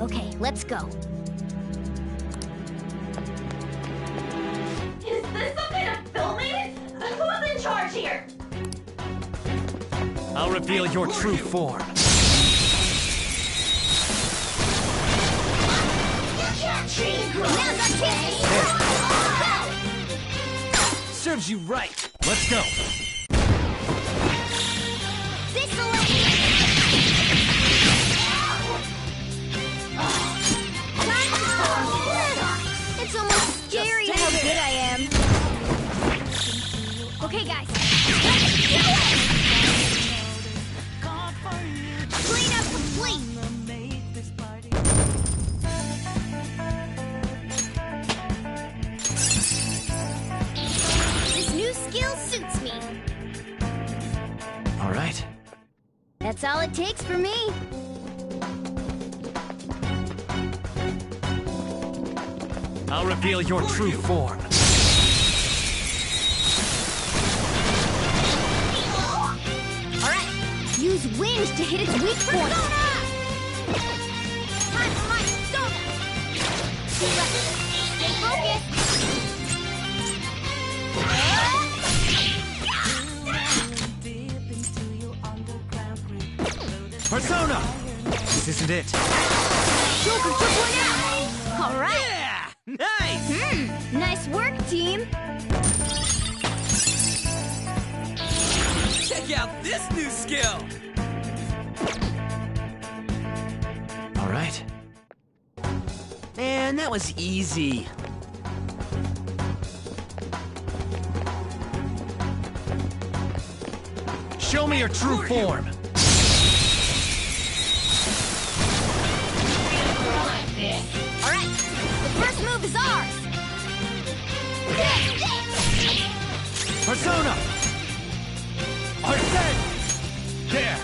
Okay, let's go. Is this some kind of filming? Who's in charge here? I'll reveal your true form. Serves you right. Let's go. It's almost scary how good I am. Okay, guys. Cleanup complete. This new skill suits me. All right. That's all it takes for me. I'll reveal your true form. Alright, use wind to hit its weak point. Time for my persona! Stay focused! Persona! This isn't it. Joker took one out! Alright! Yeah! Nice! Nice work, team! Check out this new skill! Alright. Man, that was easy. Show me your true form! Alright, the first move is ours! Persona! Arsen! There!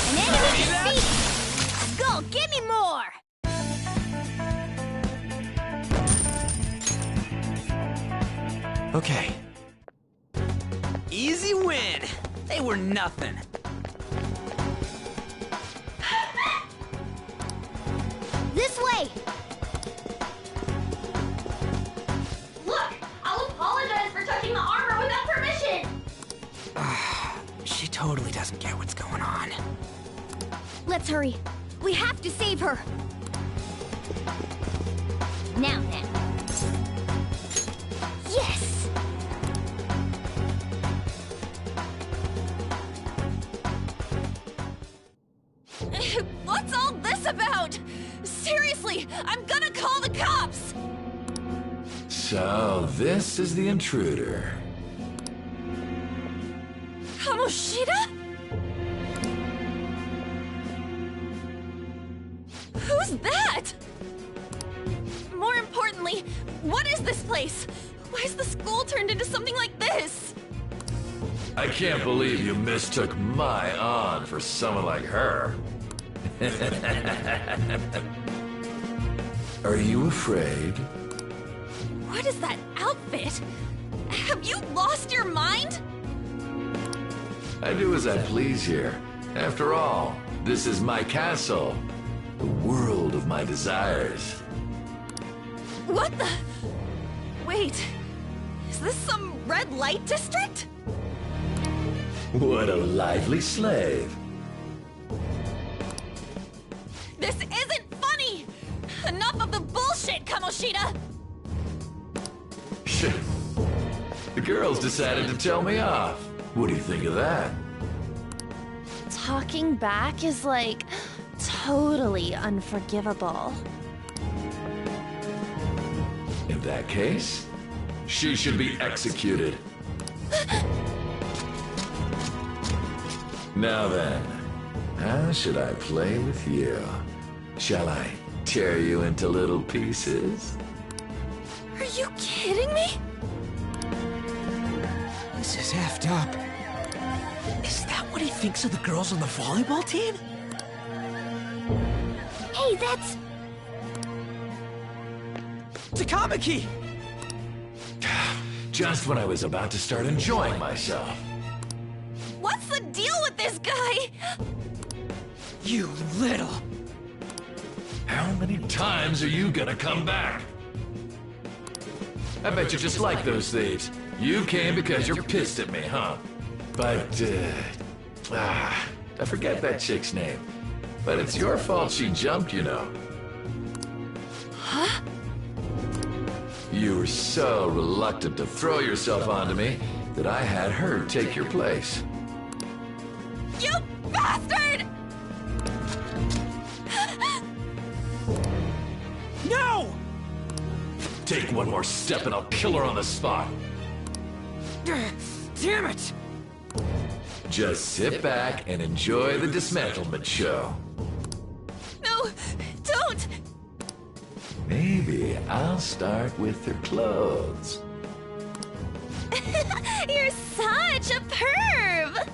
An enemy defeated! Go, give me more! Okay. Easy win! They were nothing. This way! Look! I'll apologize for touching the armor without permission! She totally doesn't get what's going on. Let's hurry. We have to save her. Now then. Yes! What's all this about? Seriously, I'm gonna call the cops! So, this is the intruder. Kamoshida? Who's that? More importantly, what is this place? Why is the school turned into something like this? I can't believe you mistook my aunt for someone like her. Are you afraid? What is that outfit? Have you lost your mind? I do as I please here. After all, this is my castle. The world of my desires. What the? Wait, is this some red light district? What a lively slave. This isn't funny! Enough of the bullshit, Kamoshida! Shit. The girls decided to tell me off. What do you think of that? Talking back is like totally unforgivable. In that case, she should be executed. Now then, how should I play with you? Shall I tear you into little pieces? Are you kidding me? This is effed up. Is that what he thinks of the girls on the volleyball team? Hey, that's... Takamaki! Just when I was about to start enjoying myself. What's the deal with this guy? You little... How many times are you gonna come back? I bet you just like those thieves. You came because you're pissed at me, huh? But, I forget that chick's name. But it's your fault she jumped, you know. Huh? You were so reluctant to throw yourself onto me that I had her take your place. You bastard! No! Take one more step and I'll kill her on the spot. Damn it! Just sit back and enjoy the dismantlement show. No, don't! Maybe I'll start with her clothes. You're such a perv!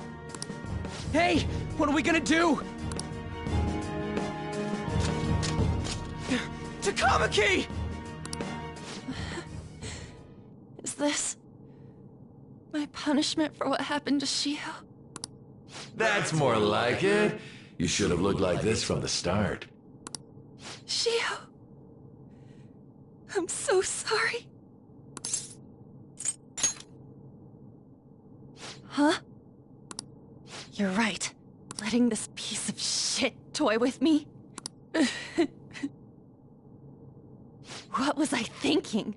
Hey, what are we gonna do? Neko Aqui! Is this my punishment for what happened to Shiho? That's more like it. You should have looked like this from the start. Shiho, I'm so sorry. Huh? You're right. Letting this piece of shit toy with me? What was I thinking?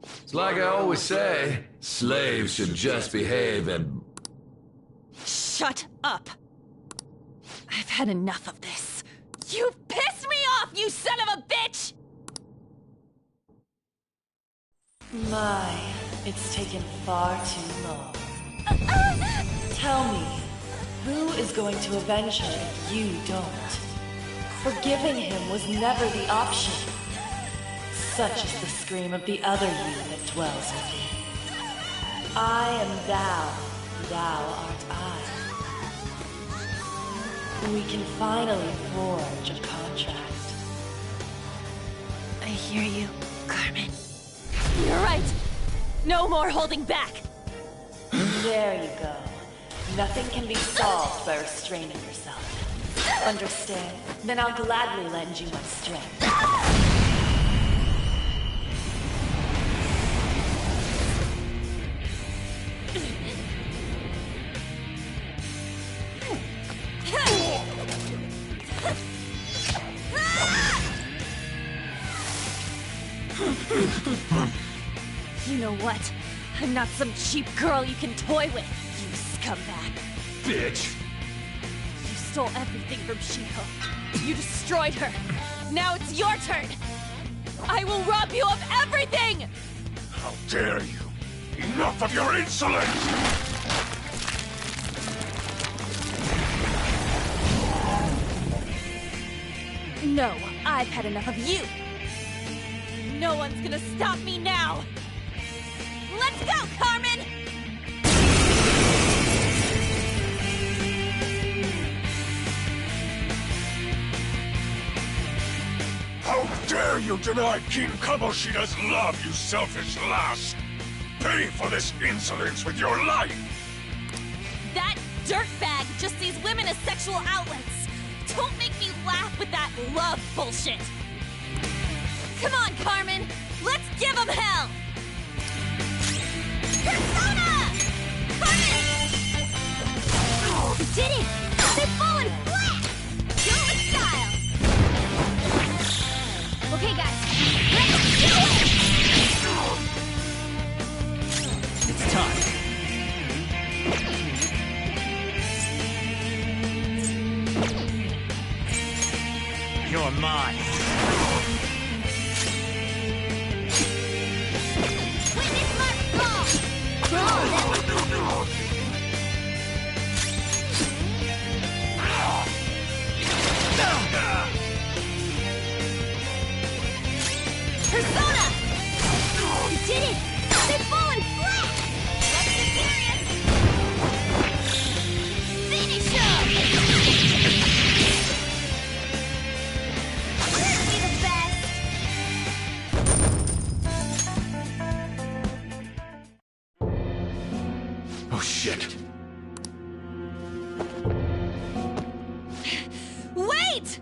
It's like I always say, slaves should just behave and... Shut up! I've had enough of this. You pissed me off, you son of a bitch! My, it's taken far too long. Tell me, who is going to avenge her if you don't? Forgiving him was never the option. Such is the scream of the other you that dwells within. I am thou art I. We can finally forge a contract. I hear you, Carmen. You're right. No more holding back. There you go. Nothing can be solved by restraining yourself. Understand? Then I'll gladly lend you my strength. You know what? I'm not some cheap girl you can toy with, you scumbag. Bitch! You stole everything from Shiho. You destroyed her. Now it's your turn. I will rob you of everything! How dare you! Enough of your insolence! No, I've had enough of you. No one's gonna stop me now. Let's go, Carmen! How dare you deny King Kaboshida's love, you selfish lass! Pay for this insolence with your life! That dirtbag just sees women as sexual outlets. Don't make me laugh with that love bullshit. Come on, Carmen! Let's give him hell! Persona! Carmen! You did it! They're falling flat! Do it with style! Okay, guys, let's do it! It's time. You're mine. Witness my fall! Crawl, then! Persona! You did it! They're falling flat! Let's get serious! Finish 'em! Wait!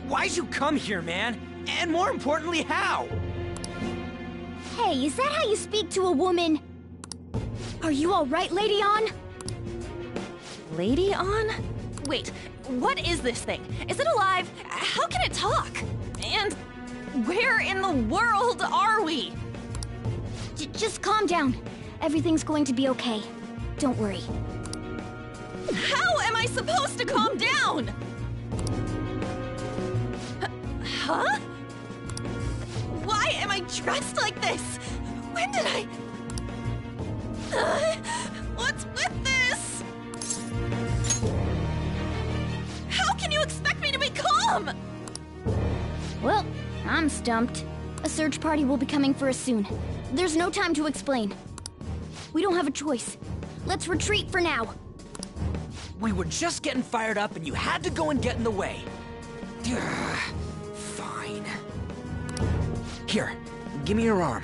Why'd you come here, man? And more importantly, how? Hey, is that how you speak to a woman? Are you alright, Lady On? Lady On? Wait, what is this thing? Is it alive? How can it talk? And where in the world are we? Just calm down. Everything's going to be okay. Don't worry. How am I supposed to calm down? Huh? Why am I dressed like this? When did I... what's with this? How can you expect me to be calm? Well, I'm stumped. A search party will be coming for us soon. There's no time to explain. We don't have a choice. Let's retreat for now. We were just getting fired up and you had to go and get in the way. Fine. Here, give me your arm.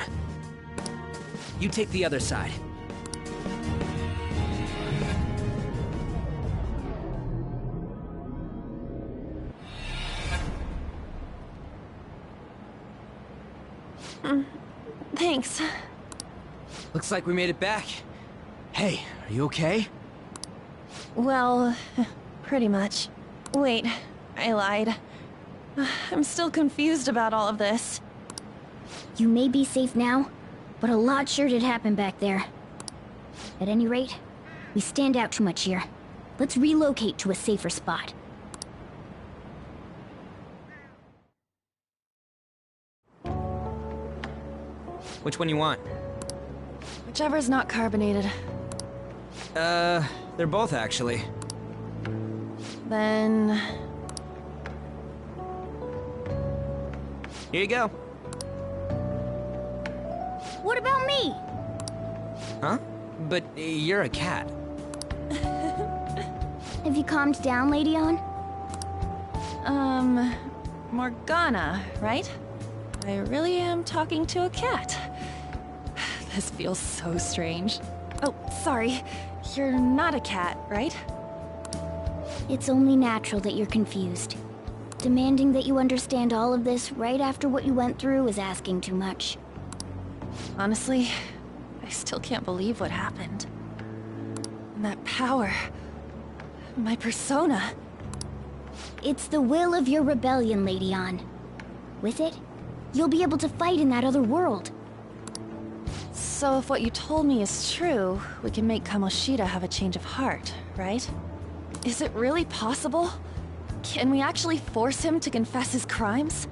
You take the other side. Thanks. Looks like we made it back. Hey, are you okay? Well, pretty much. Wait, I lied. I'm still confused about all of this. You may be safe now, but a lot sure did happen back there. At any rate, we stand out too much here. Let's relocate to a safer spot. Which one you want? Whichever's not carbonated. They're both actually. Then... Here you go. What about me? Huh? But you're a cat. Have you calmed down, Lady On? Morgana, right? I really am talking to a cat. This feels so strange. Oh, sorry. You're not a cat, right? It's only natural that you're confused. Demanding that you understand all of this right after what you went through is asking too much. Honestly, I still can't believe what happened. And that power... my persona... It's the will of your rebellion, Lady On. With it, you'll be able to fight in that other world. So if what you told me is true, we can make Kamoshida have a change of heart, right? Is it really possible? Can we actually force him to confess his crimes?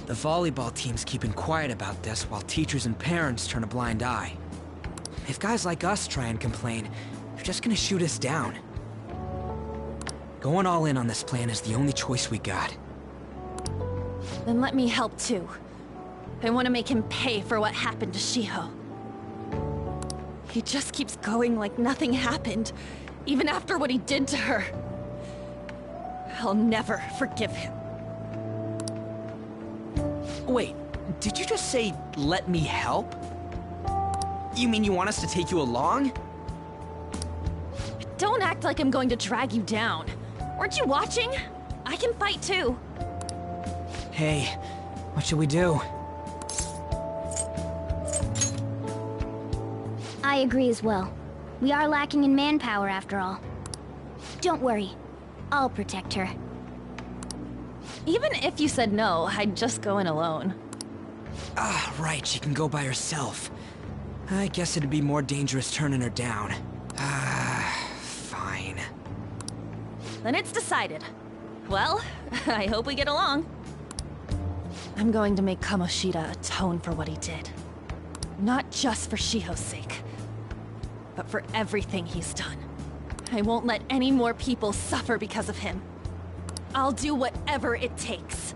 The volleyball team's keeping quiet about this while teachers and parents turn a blind eye. If guys like us try and complain, they're just gonna shoot us down. Going all in on this plan is the only choice we got. Then let me help too. I want to make him pay for what happened to Shiho. He just keeps going like nothing happened, even after what he did to her. I'll never forgive him. Wait, did you just say, let me help? You mean you want us to take you along? Don't act like I'm going to drag you down. Weren't you watching? I can fight too. Hey, what should we do? I agree as well. We are lacking in manpower after all. Don't worry. I'll protect her. Even if you said no, I'd just go in alone. Ah, right, she can go by herself. I guess it'd be more dangerous turning her down. Fine. Then it's decided. Well, I hope we get along. I'm going to make Kamoshida atone for what he did. Not just for Shiho's sake, but for everything he's done. I won't let any more people suffer because of him. I'll do whatever it takes.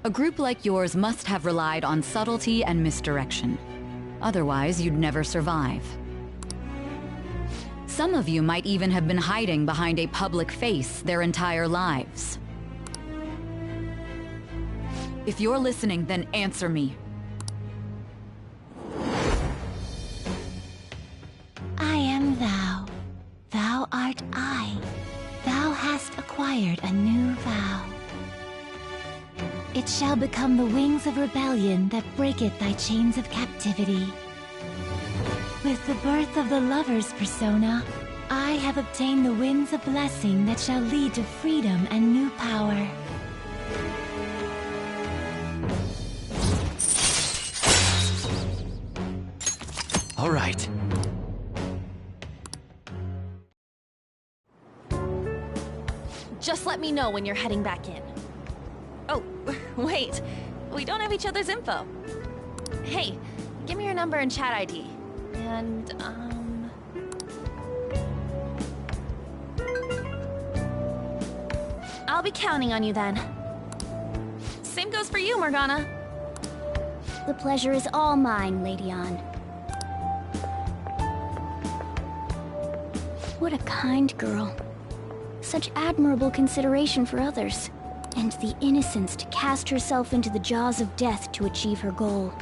A group like yours must have relied on subtlety and misdirection. Otherwise, you'd never survive. Some of you might even have been hiding behind a public face their entire lives. If you're listening, then answer me. I am thou. Thou art I. Thou hast acquired a new vow. It shall become the wings of rebellion that breaketh thy chains of captivity. With the birth of the lover's persona, I have obtained the winds of blessing that shall lead to freedom and new power. All right. Just let me know when you're heading back in. Oh, wait. We don't have each other's info. Hey, give me your number and chat ID. And, I'll be counting on you then. Same goes for you, Morgana. The pleasure is all mine, Lady Ann. What a kind girl. Such admirable consideration for others. And the innocence to cast herself into the jaws of death to achieve her goal.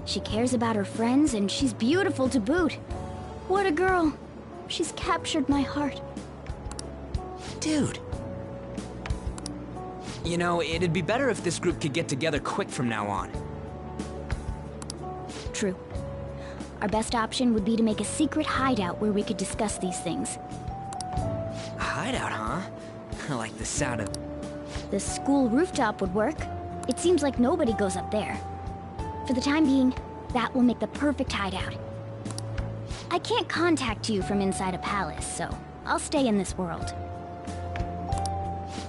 She cares about her friends, and she's beautiful to boot. What a girl. She's captured my heart. Dude. You know, it'd be better if this group could get together quick from now on. True. Our best option would be to make a secret hideout where we could discuss these things. A hideout, huh? I like the sound of... The school rooftop would work. It seems like nobody goes up there. For the time being, that will make the perfect hideout. I can't contact you from inside a palace, so I'll stay in this world.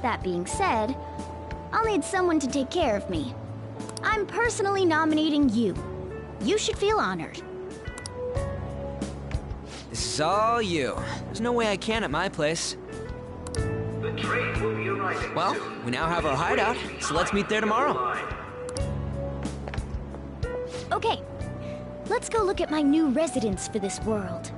That being said, I'll need someone to take care of me. I'm personally nominating you. You should feel honored. This is all you. There's no way I can at my place. The train will be arriving Well, soon. we now have our hideout, so let's meet there tomorrow. Okay, let's go look at my new residence for this world.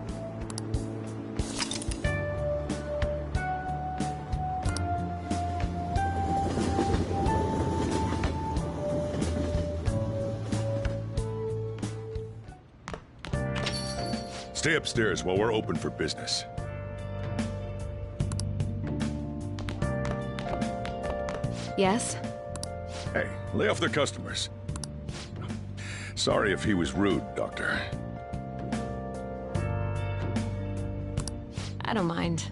Stay upstairs while we're open for business. Yes? Hey, lay off the customers. Sorry if he was rude, Doctor. I don't mind.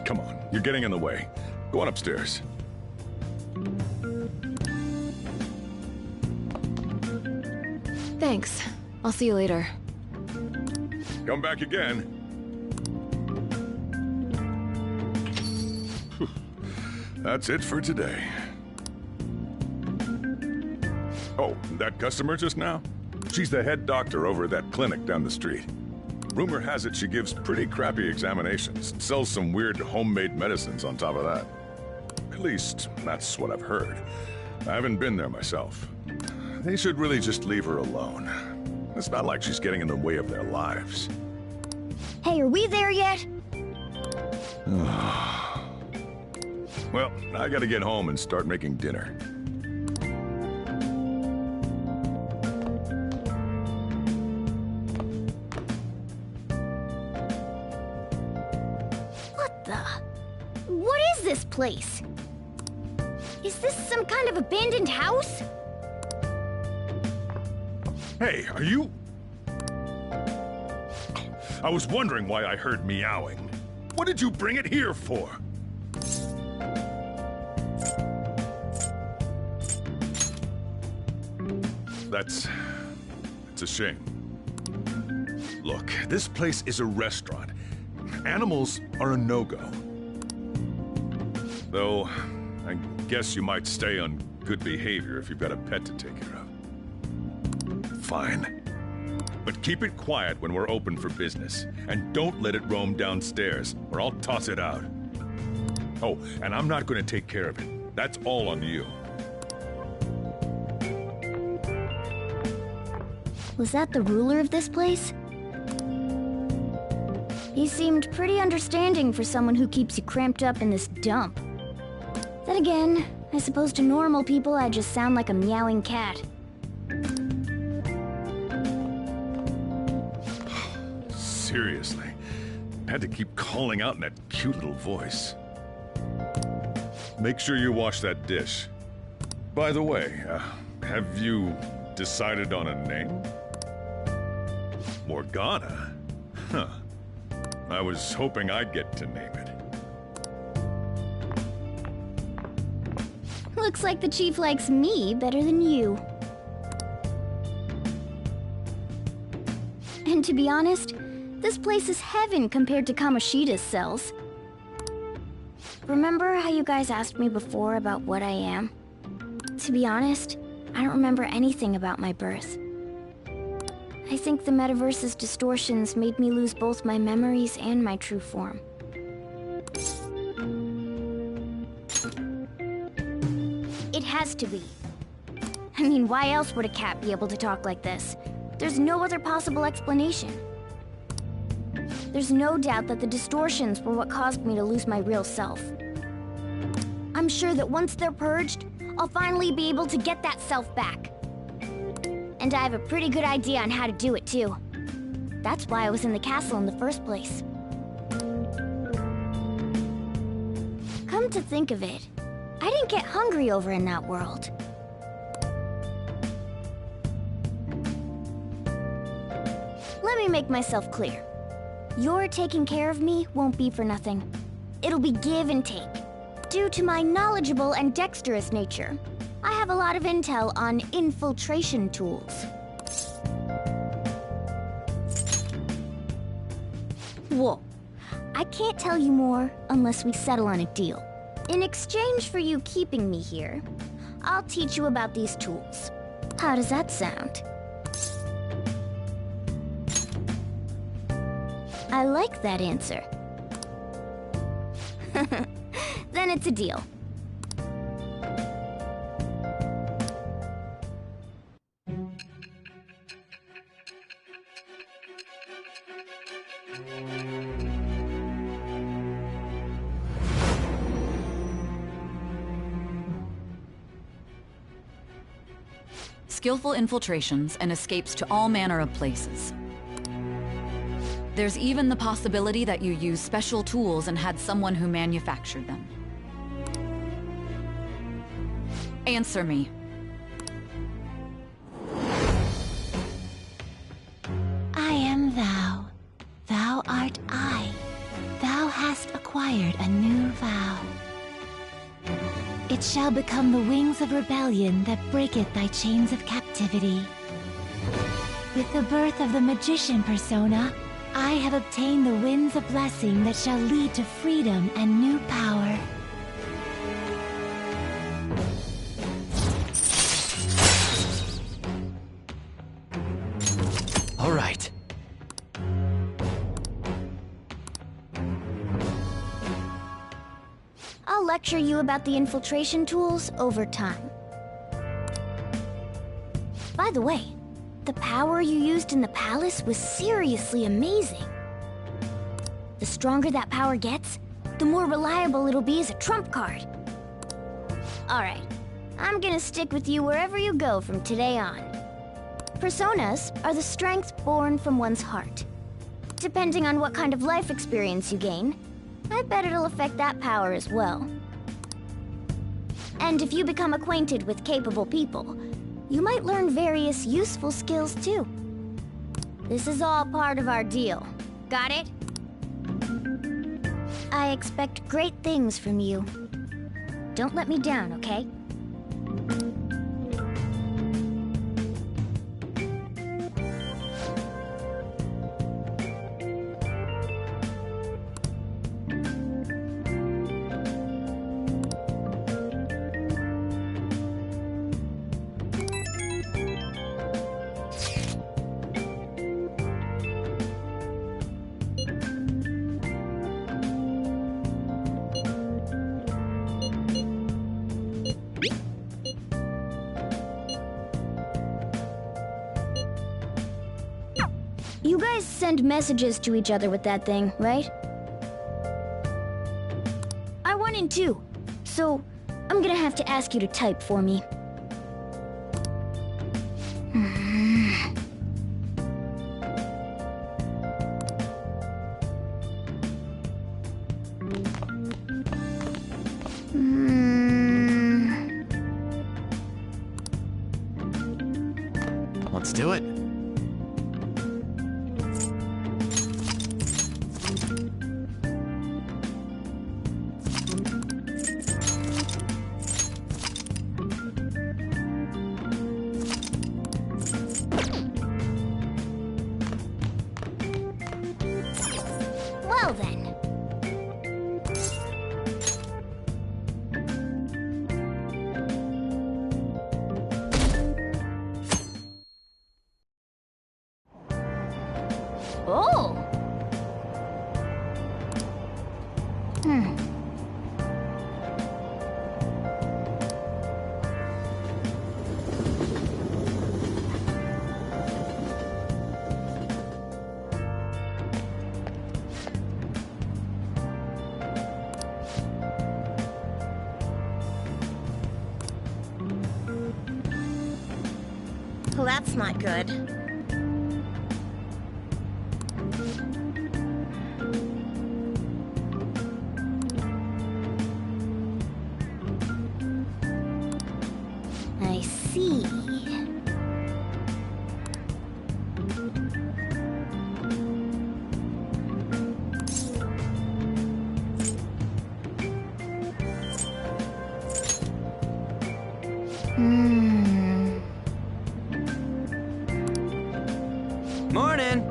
Come on, you're getting in the way. Go on upstairs. Thanks. I'll see you later. Come back again. That's it for today. Oh, that customer just now? She's the head doctor over at that clinic down the street. Rumor has it she gives pretty crappy examinations, sells some weird homemade medicines on top of that. At least, that's what I've heard. I haven't been there myself. They should really just leave her alone. It's not like she's getting in the way of their lives. Hey, are we there yet? Well, I gotta get home and start making dinner. What the? What is this place? Is this some kind of abandoned house? Hey, are you... I was wondering why I heard meowing. What did you bring it here for? That's a shame. Look, this place is a restaurant. Animals are a no-go. Though, I guess you might stay on good behavior if you've got a pet to take care of. Fine. But keep it quiet when we're open for business. And don't let it roam downstairs, or I'll toss it out. Oh, and I'm not going to take care of it. That's all on you. Was that the ruler of this place? He seemed pretty understanding for someone who keeps you cramped up in this dump. Then again, I suppose to normal people I just sound like a meowing cat. Seriously. I had to keep calling out in that cute little voice. Make sure you wash that dish. By the way, have you decided on a name? Morgana? Huh. I was hoping I'd get to name it. Looks like the chief likes me better than you. And to be honest, this place is heaven compared to Kamoshida's cells. Remember how you guys asked me before about what I am? To be honest, I don't remember anything about my birth. I think the metaverse's distortions made me lose both my memories and my true form. It has to be. I mean, why else would a cat be able to talk like this? There's no other possible explanation. There's no doubt that the distortions were what caused me to lose my real self. I'm sure that once they're purged, I'll finally be able to get that self back. And I have a pretty good idea on how to do it, too. That's why I was in the castle in the first place. Come to think of it, I didn't get hungry over in that world. Let me make myself clear. Your taking care of me won't be for nothing. It'll be give and take. Due to my knowledgeable and dexterous nature, I have a lot of intel on infiltration tools. Whoa. I can't tell you more unless we settle on a deal. In exchange for you keeping me here, I'll teach you about these tools. How does that sound? I like that answer. Then it's a deal. Skillful infiltrations and escapes to all manner of places. There's even the possibility that you used special tools and had someone who manufactured them. Answer me. I am thou. Thou art I. Thou hast acquired a new vow. It shall become the wings of rebellion that breaketh thy chains of captivity. With the birth of the magician persona, I have obtained the winds of blessing that shall lead to freedom and new power. All right. I'll lecture you about the infiltration tools over time. By the way, the power you used in the palace was seriously amazing. The stronger that power gets, the more reliable it'll be as a trump card. Alright, I'm gonna stick with you wherever you go from today on. Personas are the strength born from one's heart. Depending on what kind of life experience you gain, I bet it'll affect that power as well. And if you become acquainted with capable people, you might learn various useful skills too. This is all part of our deal. Got it? I expect great things from you. Don't let me down, okay? You guys send messages to each other with that thing, right? I want in too, so I'm gonna have to ask you to type for me. Let's do it. Well then. Oh! Well, that's not good. I see. Morning!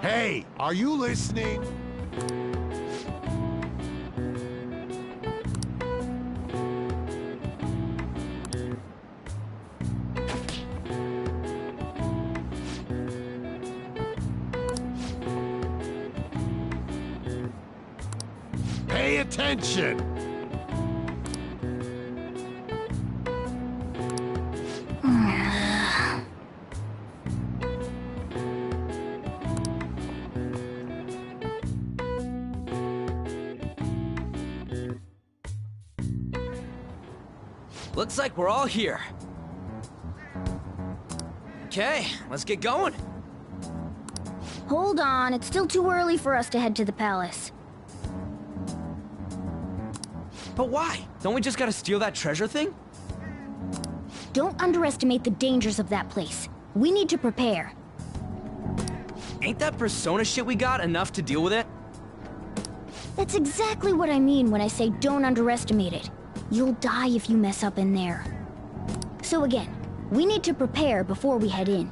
Hey, are you listening? Pay attention! Looks like we're all here. Okay, let's get going. Hold on, it's still too early for us to head to the palace. But why? Don't we just gotta steal that treasure thing? Don't underestimate the dangers of that place. We need to prepare. Ain't that persona shit we got enough to deal with it? That's exactly what I mean when I say don't underestimate it. You'll die if you mess up in there. So again, we need to prepare before we head in.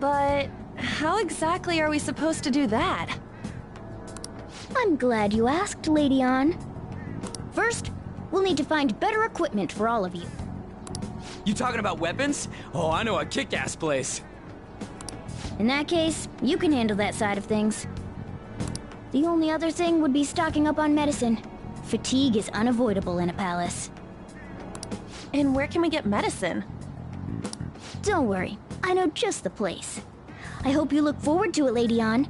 But how exactly are we supposed to do that? I'm glad you asked, Lady Ann. First, we'll need to find better equipment for all of you. You talking about weapons? Oh, I know a kick-ass place. In that case, you can handle that side of things. The only other thing would be stocking up on medicine. Fatigue is unavoidable in a palace. And where can we get medicine? Don't worry, I know just the place. I hope you look forward to it, Lady Ann.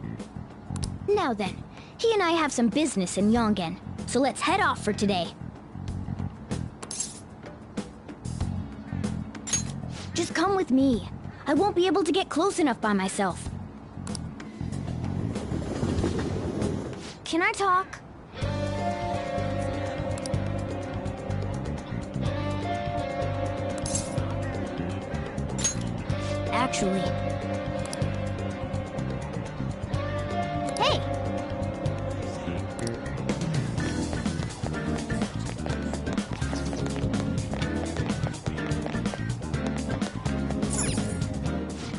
Now then, he and I have some business in Yongen, so let's head off for today. Just come with me. I won't be able to get close enough by myself. Can I talk? actually. Hey!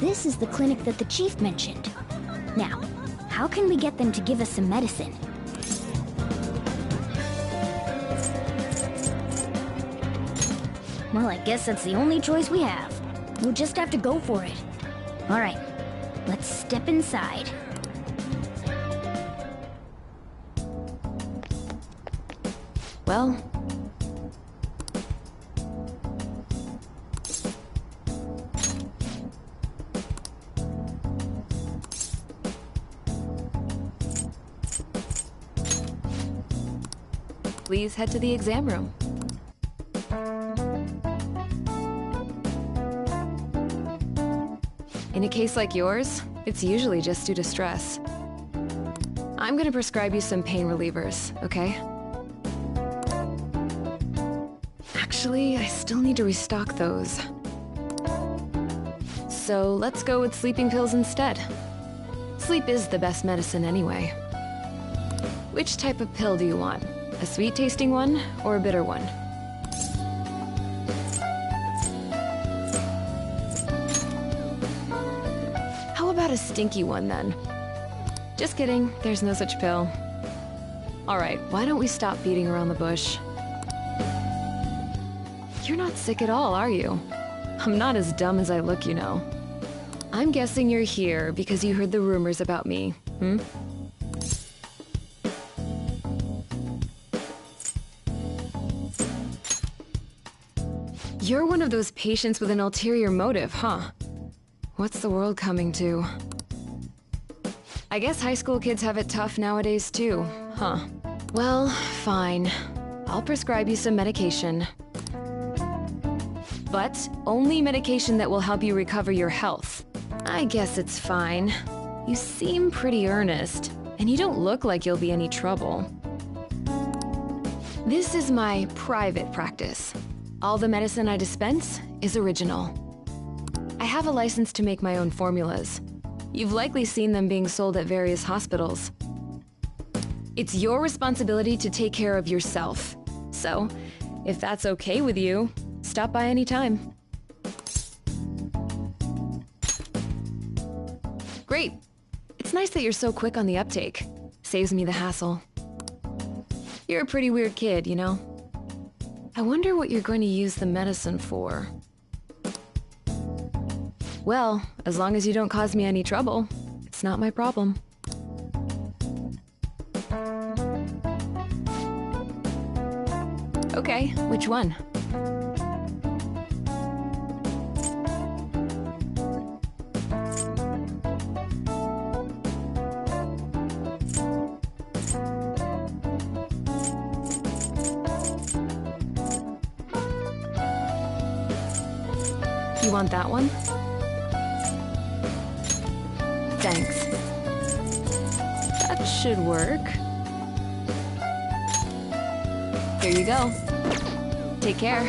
This is the clinic that the chief mentioned. Now, how can we get them to give us some medicine? Well, I guess that's the only choice we have. We'll just have to go for it. All right, let's step inside. Well... Please head to the exam room. In a case like yours, it's usually just due to stress. I'm gonna prescribe you some pain relievers, okay? Actually, I still need to restock those. So let's go with sleeping pills instead. Sleep is the best medicine anyway. Which type of pill do you want? A sweet-tasting one or a bitter one? How about a stinky one then? Just kidding, there's no such pill. Alright, why don't we stop beating around the bush? You're not sick at all, are you? I'm not as dumb as I look, you know. I'm guessing you're here because you heard the rumors about me, hmm? You're one of those patients with an ulterior motive, huh? What's the world coming to? I guess high school kids have it tough nowadays too, huh? Well, fine. I'll prescribe you some medication. But only medication that will help you recover your health. I guess it's fine. You seem pretty earnest, and you don't look like you'll be any trouble. This is my private practice. All the medicine I dispense is original. I have a license to make my own formulas. You've likely seen them being sold at various hospitals. It's your responsibility to take care of yourself. So, if that's okay with you, stop by anytime. Great. It's nice that you're so quick on the uptake. Saves me the hassle. You're a pretty weird kid, you know? I wonder what you're going to use the medicine for. Well, as long as you don't cause me any trouble, it's not my problem. Okay, which one? You want that one? Thanks. That should work. Here you go. Take care.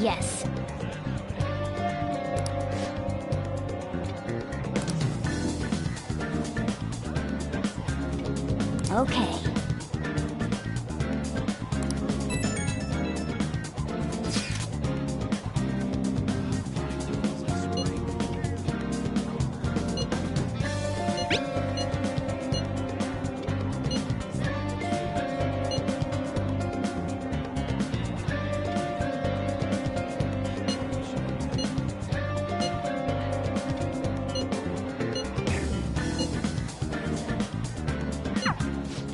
Yes. Okay.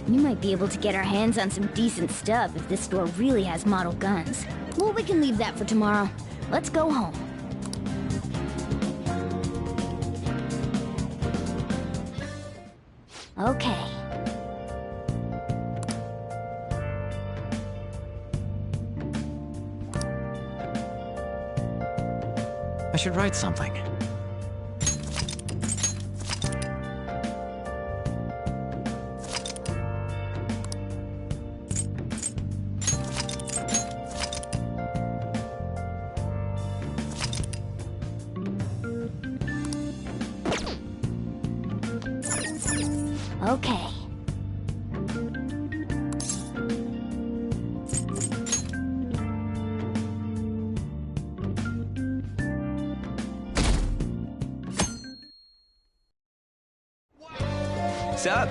We might be able to get our hands on some decent stuff if this store really has model guns. Well, we can leave that for tomorrow. Let's go home. Okay. I should write something. Okay. Sup?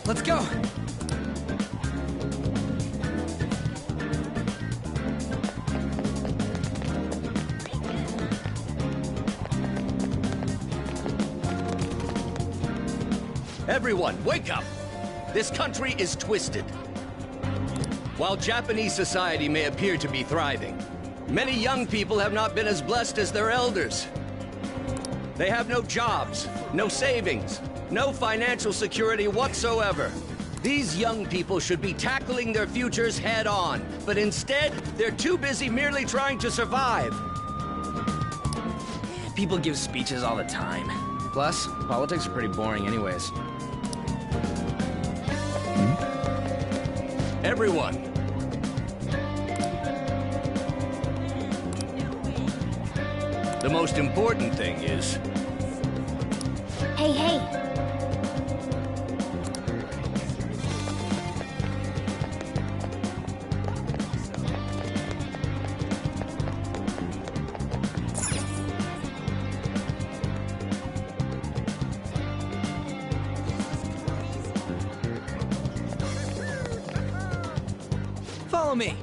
Let's go! Everyone, wake up! This country is twisted. While Japanese society may appear to be thriving, many young people have not been as blessed as their elders. They have no jobs, no savings, no financial security whatsoever. These young people should be tackling their futures head on, but instead, they're too busy merely trying to survive. People give speeches all the time. Plus, politics are pretty boring anyways. Everyone. The most important thing is... Hey, hey! Follow me.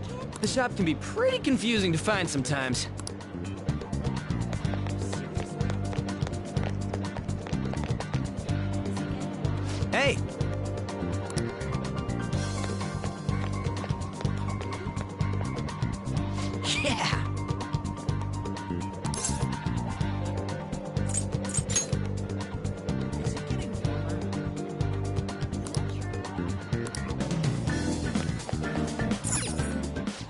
The shop can be pretty confusing to find sometimes. Hey! Yeah!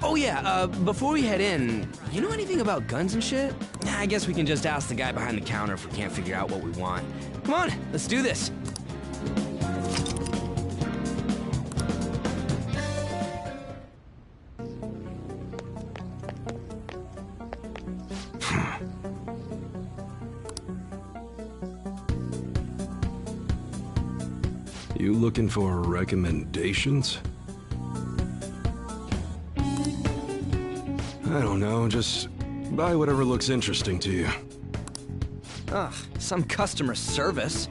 Oh yeah, before we head in, you know anything about guns and shit? I guess we can just ask the guy behind the counter if we can't figure out what we want. Come on, let's do this. You looking for recommendations? I don't know, just buy whatever looks interesting to you. Ugh, some customer service.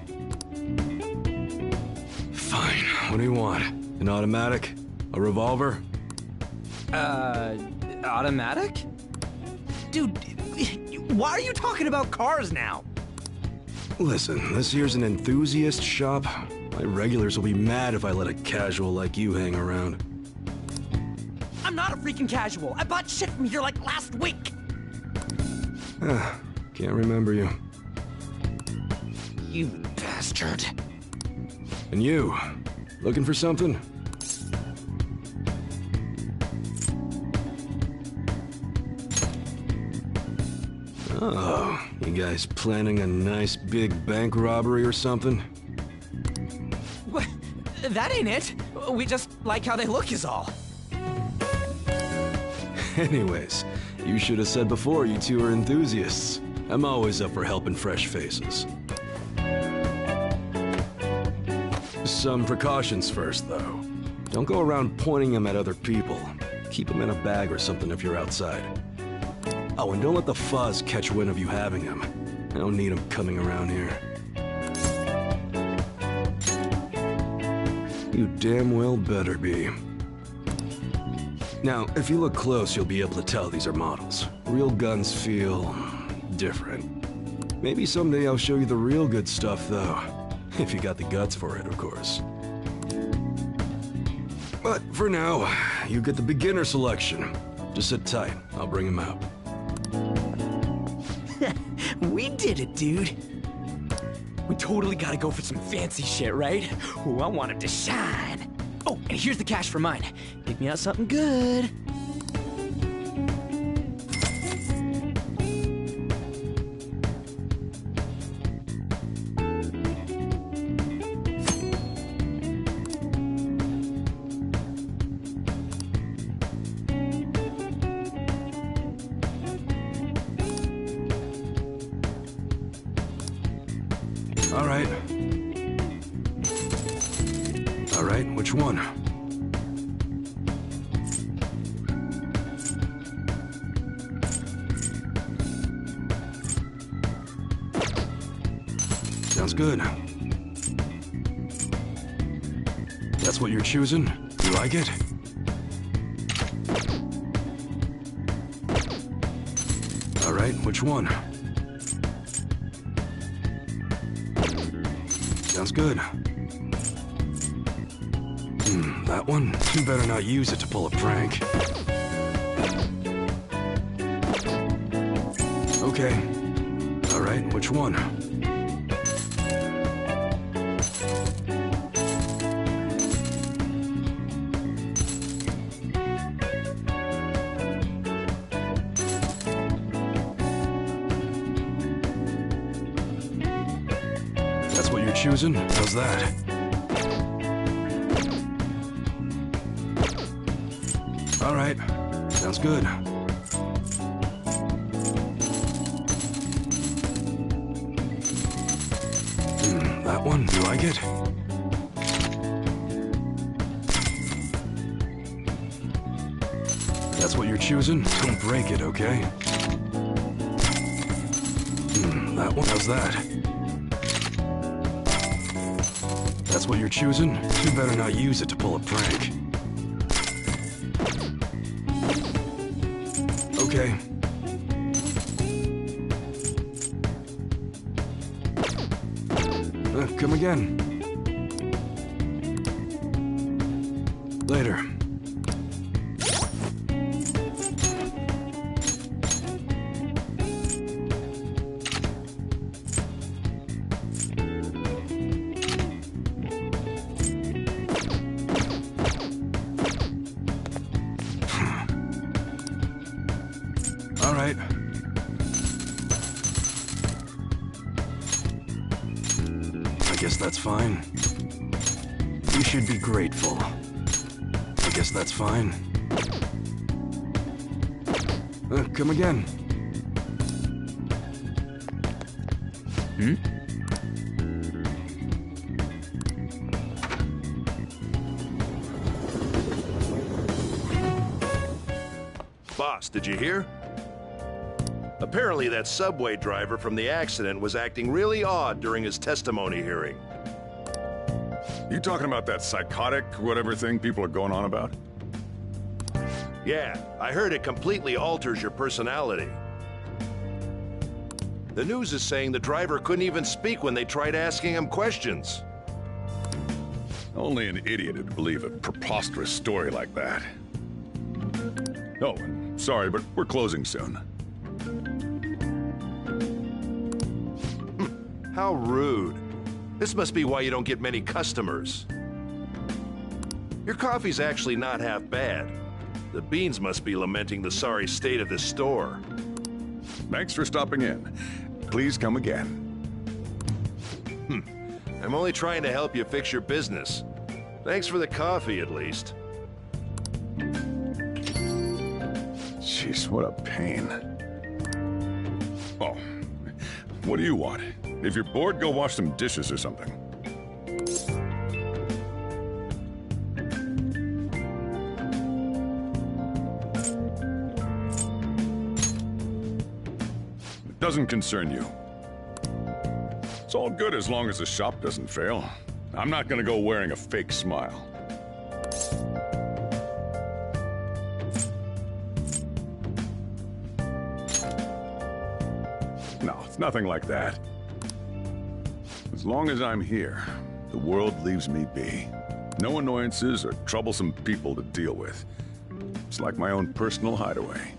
Fine, what do you want? An automatic? A revolver? Automatic? Dude, why are you talking about cars now? Listen, this here's an enthusiast shop. My regulars will be mad if I let a casual like you hang around. I'm not a freaking casual. I bought shit from here like last week. Can't remember you. You bastard. And you, looking for something? Oh, you guys planning a nice big bank robbery or something? What? That ain't it. We just like how they look is all. Anyways, you should have said before you two are enthusiasts. I'm always up for helping fresh faces. Some precautions first, though. Don't go around pointing them at other people. Keep them in a bag or something if you're outside. Oh, and don't let the fuzz catch wind of you having them. I don't need them coming around here. You damn well better be. Now, if you look close, you'll be able to tell these are models. Real guns feel different. Maybe someday I'll show you the real good stuff, though. If you got the guts for it, of course. But for now, you get the beginner selection. Just sit tight. I'll bring him out. We did it, dude. We totally gotta go for some fancy shit, right? Ooh, I want him to shine. Oh, and here's the cash for mine. Pick me out something good. All right, which one? Sounds good. That's what you're choosing? You like it? All right, which one? Sounds good. That one? You better not use it to pull a prank. Okay. All right, which one? That's what you're choosing? How's that? All right, sounds good. That one, you like it? That's what you're choosing? Don't break it, okay? That one, how's that? That's what you're choosing? You better not use it to pull a prank. Okay. Come again. Later. All right. I guess that's fine. You should be grateful. I guess that's fine. Come again. Boss, did you hear? Apparently that subway driver from the accident was acting really odd during his testimony hearing. You talking about that psychotic whatever thing people are going on about? Yeah, I heard it completely alters your personality. The news is saying the driver couldn't even speak when they tried asking him questions. Only an idiot would believe a preposterous story like that. Oh, sorry, but we're closing soon. How rude. This must be why you don't get many customers. Your coffee's actually not half bad. The beans must be lamenting the sorry state of this store. Thanks for stopping in. Please come again. I'm only trying to help you fix your business. Thanks for the coffee, at least. Jeez, what a pain. Oh, what do you want? If you're bored, go wash some dishes or something. It doesn't concern you. It's all good as long as the shop doesn't fail. I'm not gonna go wearing a fake smile. No, it's nothing like that. As long as I'm here, the world leaves me be. No annoyances or troublesome people to deal with. It's like my own personal hideaway.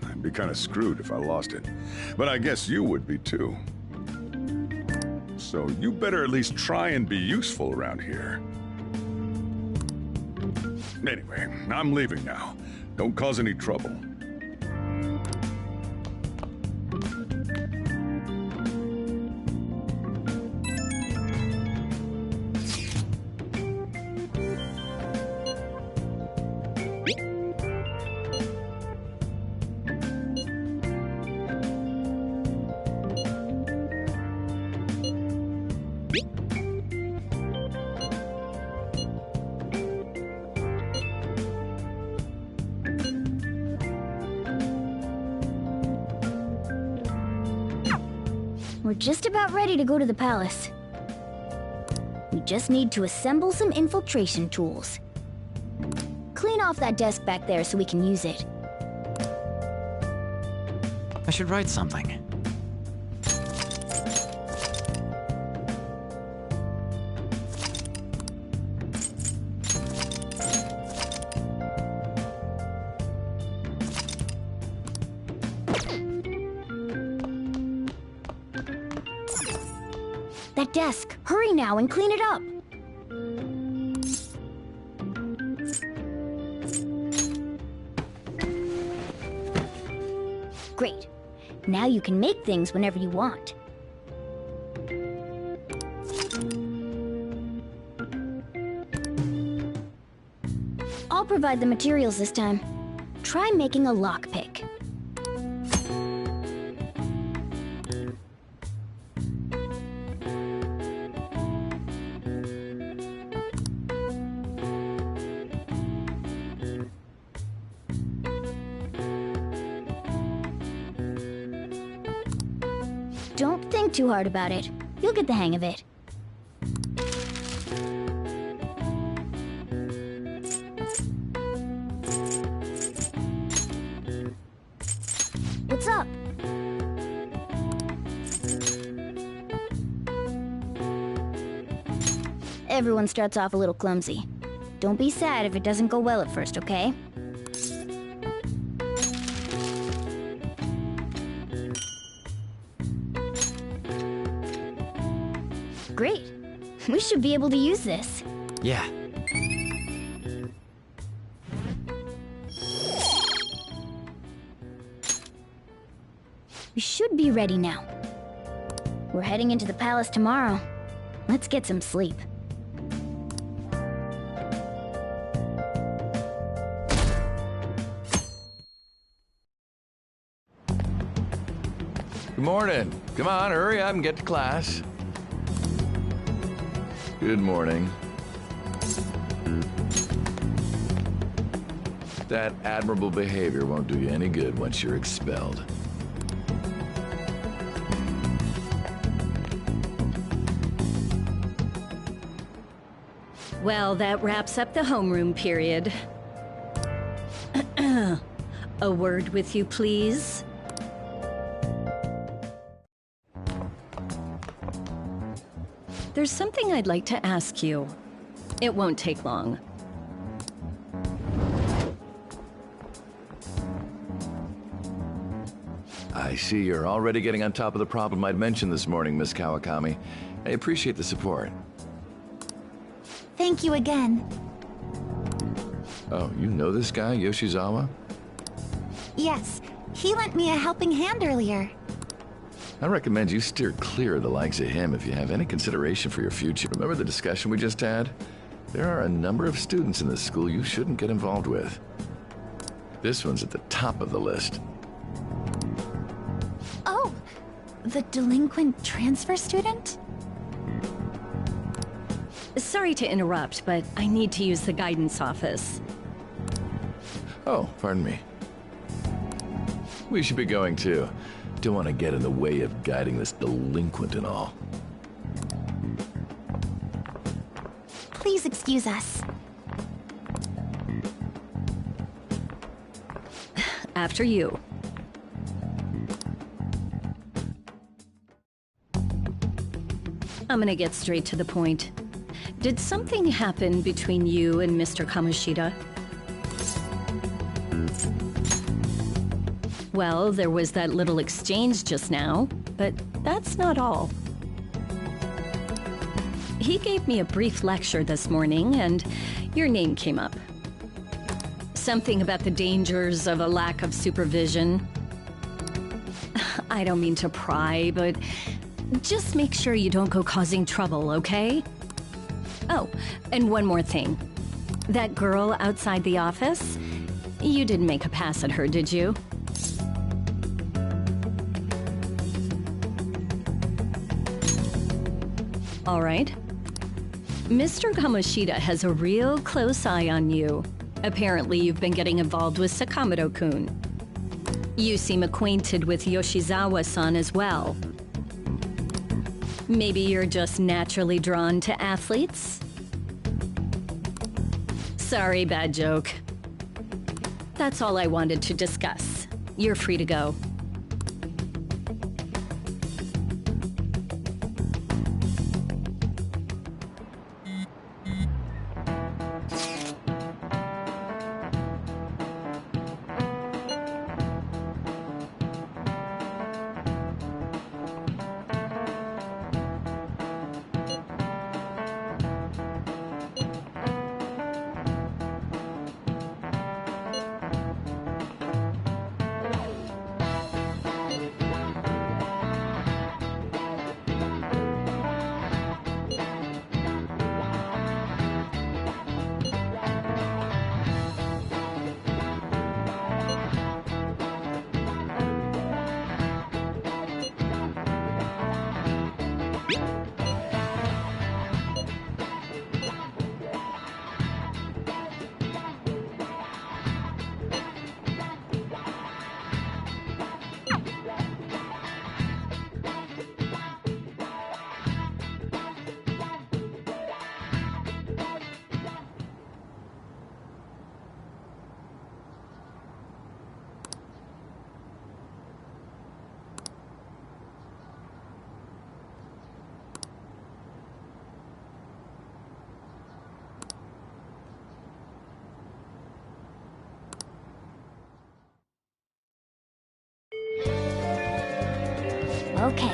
I'd be kind of screwed if I lost it. But I guess you would be too. So you better at least try and be useful around here. Anyway, I'm leaving now. Don't cause any trouble. We're just about ready to go to the palace. We just need to assemble some infiltration tools. Clean off that desk back there so we can use it. I should write something. That desk! Hurry now and clean it up! Great. Now you can make things whenever you want. I'll provide the materials this time. Try making a lockpick. Don't think too hard about it. You'll get the hang of it. What's up? Everyone starts off a little clumsy. Don't be sad if it doesn't go well at first, okay? Great. We should be able to use this. Yeah. We should be ready now. We're heading into the palace tomorrow. Let's get some sleep. Good morning. Come on, hurry up and get to class. Good morning. That admirable behavior won't do you any good once you're expelled. Well, that wraps up the homeroom period. A word with you, please. There's something I'd like to ask you. It won't take long. I see you're already getting on top of the problem I'd mentioned this morning, Miss Kawakami. I appreciate the support. Thank you again. Oh, you know this guy, Yoshizawa? Yes, He lent me a helping hand earlier. I recommend you steer clear of the likes of him if you have any consideration for your future. Remember the discussion we just had? There are a number of students in this school you shouldn't get involved with. This one's at the top of the list. Oh, the delinquent transfer student? Sorry to interrupt, but I need to use the guidance office. Oh, pardon me. We should be going too. Don't want to get in the way of guiding this delinquent and all. Please excuse us. After you. I'm gonna get straight to the point. Did something happen between you and Mr. Kamoshida? Well, there was that little exchange just now, but that's not all. He gave me a brief lecture this morning, and your name came up. Something about the dangers of a lack of supervision. I don't mean to pry, but just make sure you don't go causing trouble, okay? Oh, and one more thing. That girl outside the office? You didn't make a pass at her, did you? All right. Mr. Kamoshida has a real close eye on you. Apparently, you've been getting involved with Sakamoto-kun. You seem acquainted with Yoshizawa-san as well. Maybe you're just naturally drawn to athletes? Sorry, bad joke. That's all I wanted to discuss. You're free to go. Okay.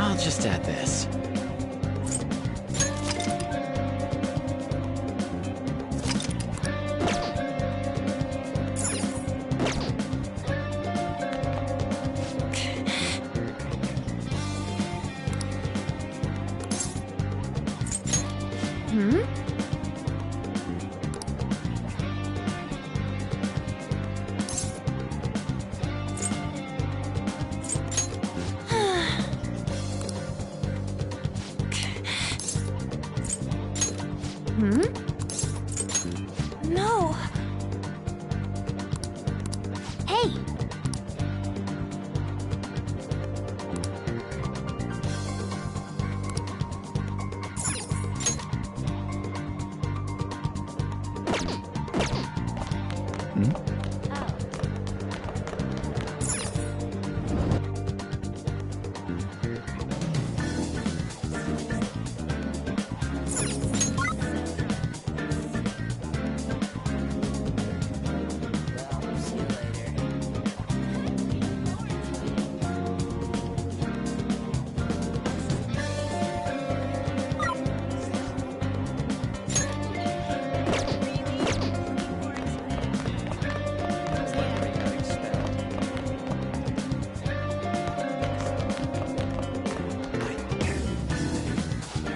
I'll just add this. Hmm? No! Hey!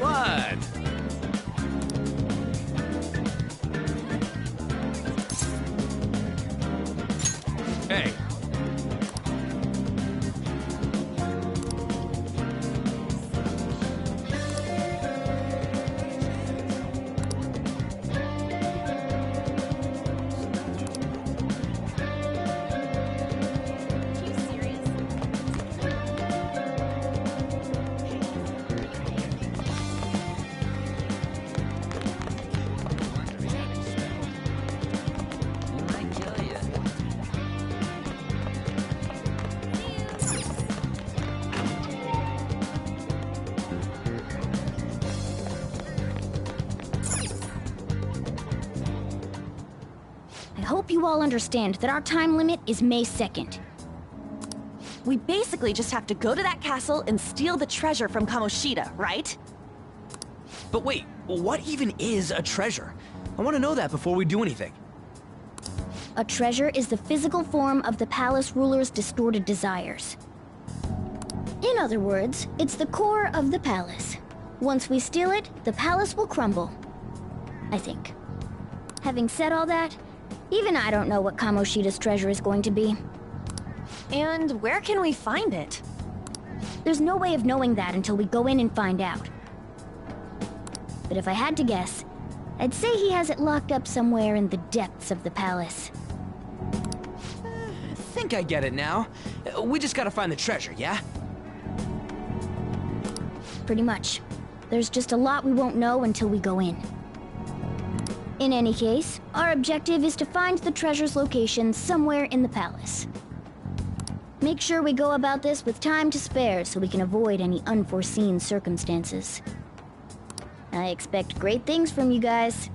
What? Hey. I hope you all understand that our time limit is May 2nd. We basically just have to go to that castle and steal the treasure from Kamoshida, right? But wait, what even is a treasure? I want to know that before we do anything. A treasure is the physical form of the palace ruler's distorted desires. In other words, it's the core of the palace. Once we steal it, the palace will crumble. I think. Having said all that, even I don't know what Kamoshida's treasure is going to be. And where can we find it? There's no way of knowing that until we go in and find out. But if I had to guess, I'd say he has it locked up somewhere in the depths of the palace. I think I get it now. We just gotta find the treasure, yeah? Pretty much. There's just a lot we won't know until we go in. In any case, our objective is to find the treasure's location somewhere in the palace. Make sure we go about this with time to spare so we can avoid any unforeseen circumstances. I expect great things from you guys.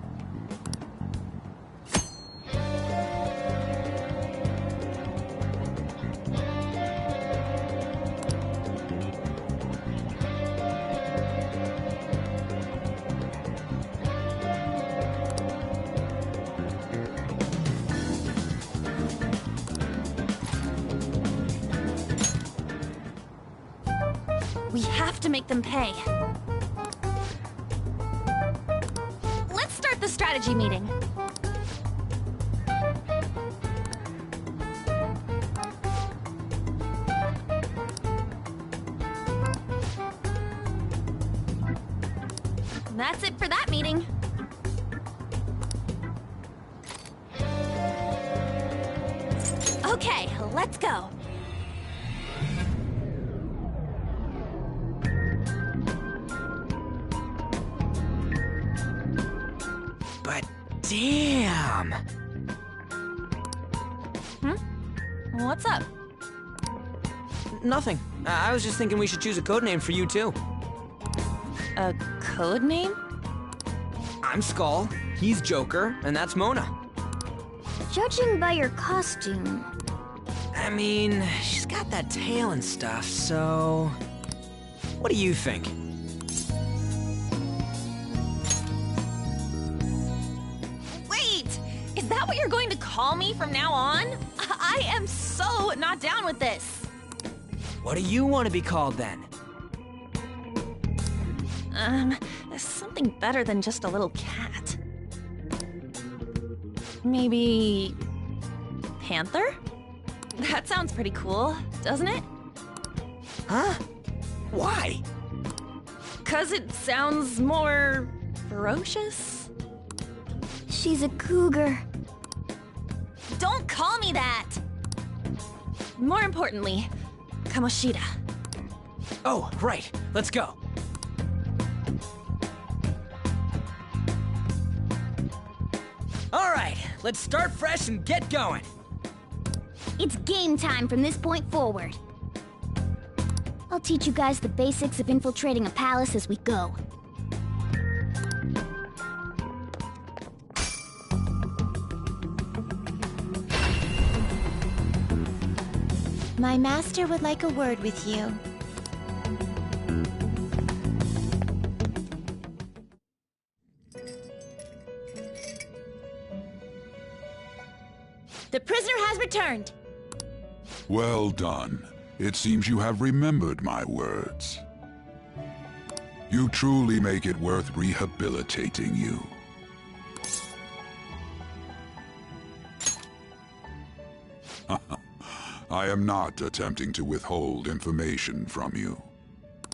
We have to make them pay. Let's start the strategy meeting. That's it for that meeting. Okay, let's go. But damn! What's up? Nothing. I was just thinking we should choose a code name for you too. A code name? I'm Skull, he's Joker, and that's Mona. Judging by your costume... I mean, she's got that tail and stuff, so... What do you think? Wait! Is that what you're going to call me from now on? I am so not down with this. What do you want to be called then? Something better than just a little cat. Maybe... Panther? That sounds pretty cool, doesn't it? Huh? Why? 'Cause it sounds more... ferocious? She's a cougar. Don't call me that! More importantly, Kamoshida. Oh, right. Let's go. All right, let's start fresh and get going. It's game time from this point forward. I'll teach you guys the basics of infiltrating a palace as we go. My master would like a word with you. The prisoner has returned. Well done. It seems you have remembered my words. You truly make it worth rehabilitating you. I am not attempting to withhold information from you.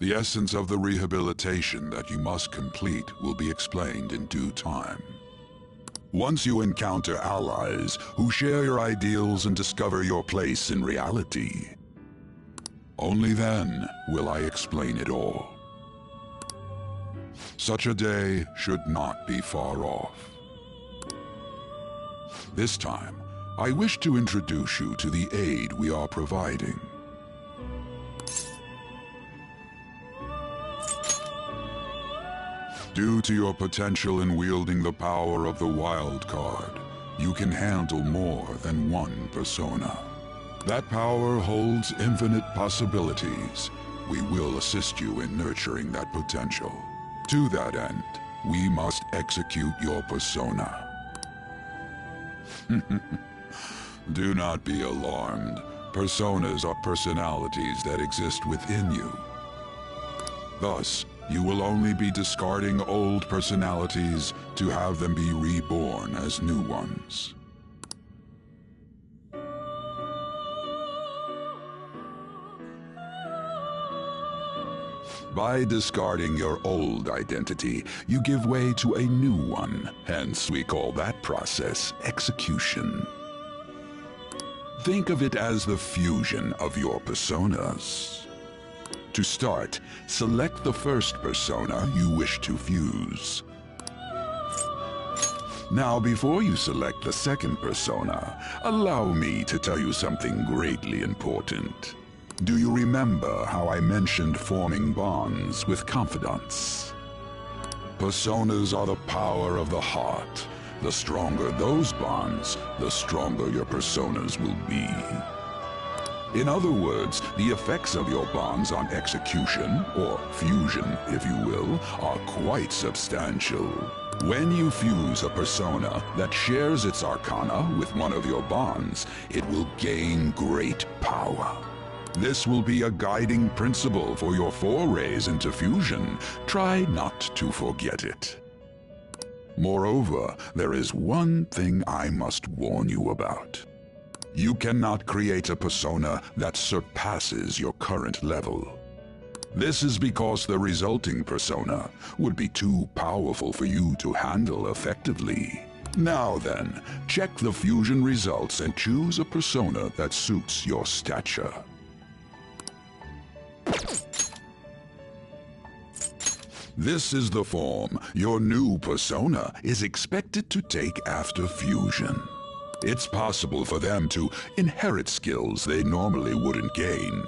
The essence of the rehabilitation that you must complete will be explained in due time. Once you encounter allies who share your ideals and discover your place in reality, only then will I explain it all. Such a day should not be far off. This time, I wish to introduce you to the aid we are providing. Due to your potential in wielding the power of the wild card, you can handle more than one persona. That power holds infinite possibilities. We will assist you in nurturing that potential. To that end, we must execute your persona. Do not be alarmed. Personas are personalities that exist within you. Thus, you will only be discarding old personalities to have them be reborn as new ones. By discarding your old identity, you give way to a new one. Hence, we call that process execution. Think of it as the fusion of your personas. To start, select the first persona you wish to fuse. Now, before you select the second persona, allow me to tell you something greatly important. Do you remember how I mentioned forming bonds with confidants? Personas are the power of the heart. The stronger those bonds, the stronger your personas will be. In other words, the effects of your bonds on execution, or fusion, if you will, are quite substantial. When you fuse a persona that shares its arcana with one of your bonds, it will gain great power. This will be a guiding principle for your forays into fusion. Try not to forget it. Moreover, there is one thing I must warn you about. You cannot create a persona that surpasses your current level. This is because the resulting persona would be too powerful for you to handle effectively. Now then, check the fusion results and choose a persona that suits your stature. This is the form your new persona is expected to take after fusion. It's possible for them to inherit skills they normally wouldn't gain.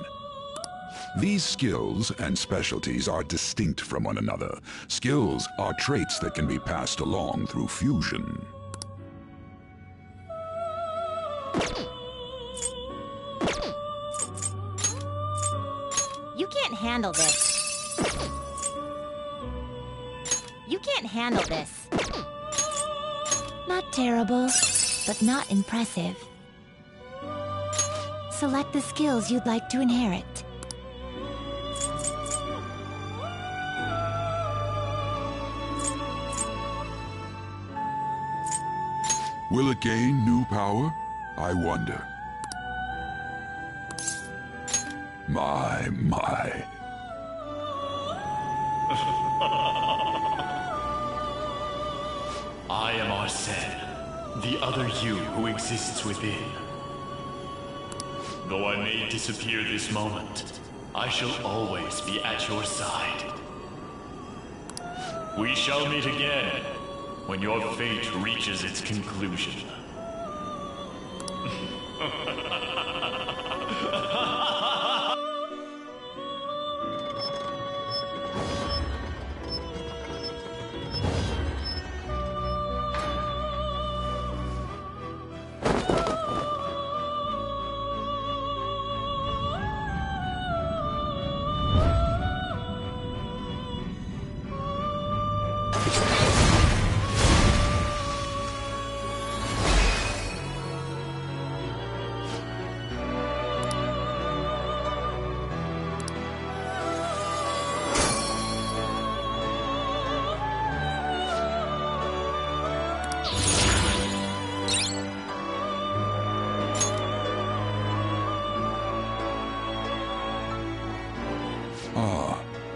These skills and specialties are distinct from one another. Skills are traits that can be passed along through fusion. You can't handle this. You can't handle this. Not terrible, but not impressive. Select the skills you'd like to inherit. Will it gain new power? I wonder. My. I am Arsene, the other you who exists within. Though I may disappear this moment, I shall always be at your side. We shall meet again when your fate reaches its conclusion.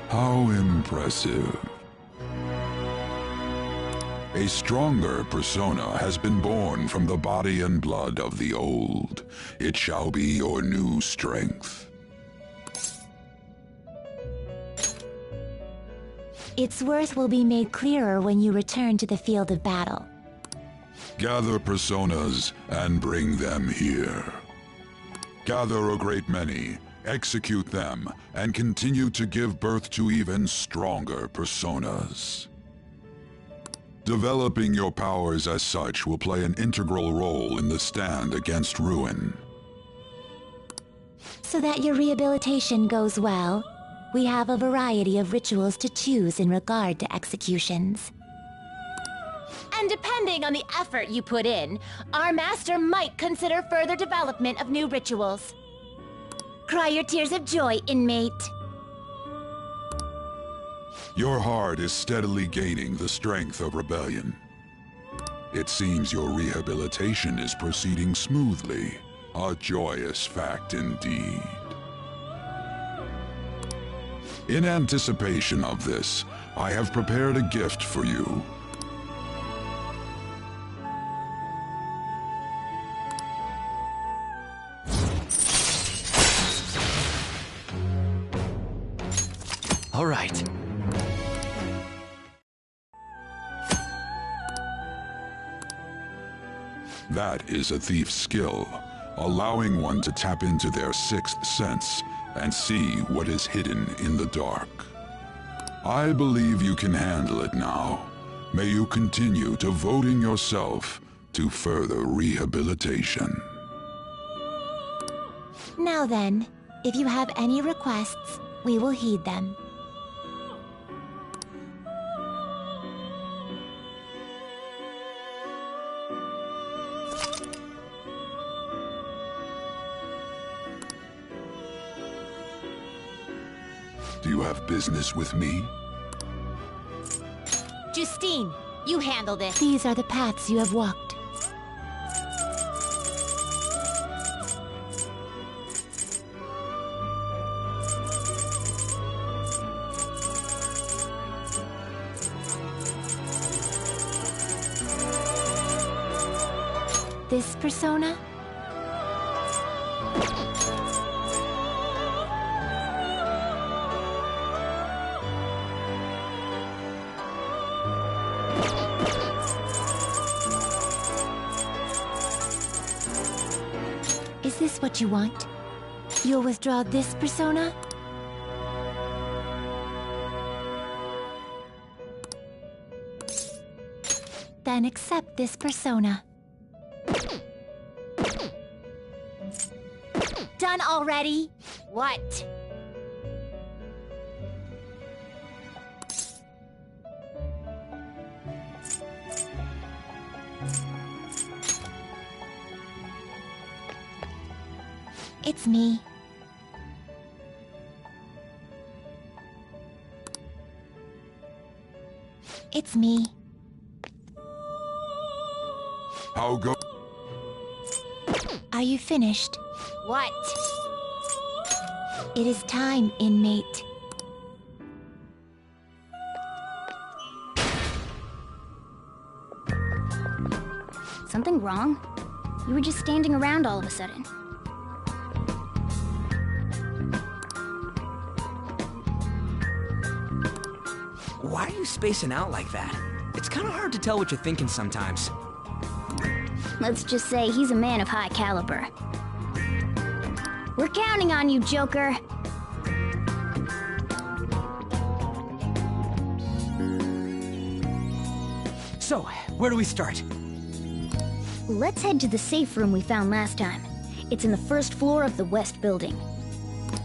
How impressive. A stronger persona has been born from the body and blood of the old. It shall be your new strength. Its worth will be made clearer when you return to the field of battle. Gather personas and bring them here. Gather a great many, execute them, and continue to give birth to even stronger personas. Developing your powers as such will play an integral role in the stand against ruin. So that your rehabilitation goes well, we have a variety of rituals to choose in regard to executions. And depending on the effort you put in, our master might consider further development of new rituals. Cry your tears of joy, inmate. Your heart is steadily gaining the strength of rebellion. It seems your rehabilitation is proceeding smoothly. A joyous fact indeed. In anticipation of this, I have prepared a gift for you. All right. That is a thief's skill, allowing one to tap into their sixth sense and see what is hidden in the dark. I believe you can handle it now. May you continue devoting yourself to further rehabilitation. Now then, if you have any requests, we will heed them. Do you have business with me? Justine, you handle this. These are the paths you have walked. This persona? Is this what you want? You'll withdraw this persona? Then accept this persona. Done already? What? It's me. It's me. How go? Are you finished? What? It is time, inmate. something wrong? You were just standing around all of a sudden. Why are you spacing out like that? It's kind of hard to tell what you're thinking sometimes. Let's just say he's a man of high caliber. We're counting on you, Joker. So, where do we start? Let's head to the safe room we found last time. It's in the first floor of the west building.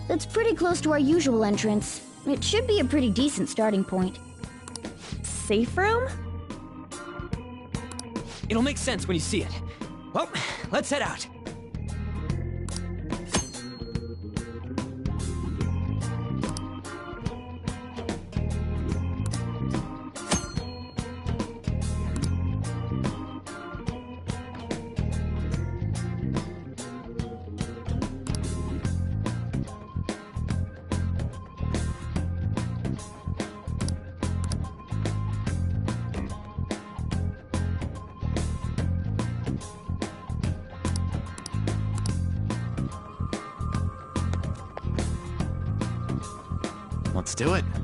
That's pretty close to our usual entrance. It should be a pretty decent starting point. Safe room? It'll make sense when you see it. Well, let's head out. Let's do it.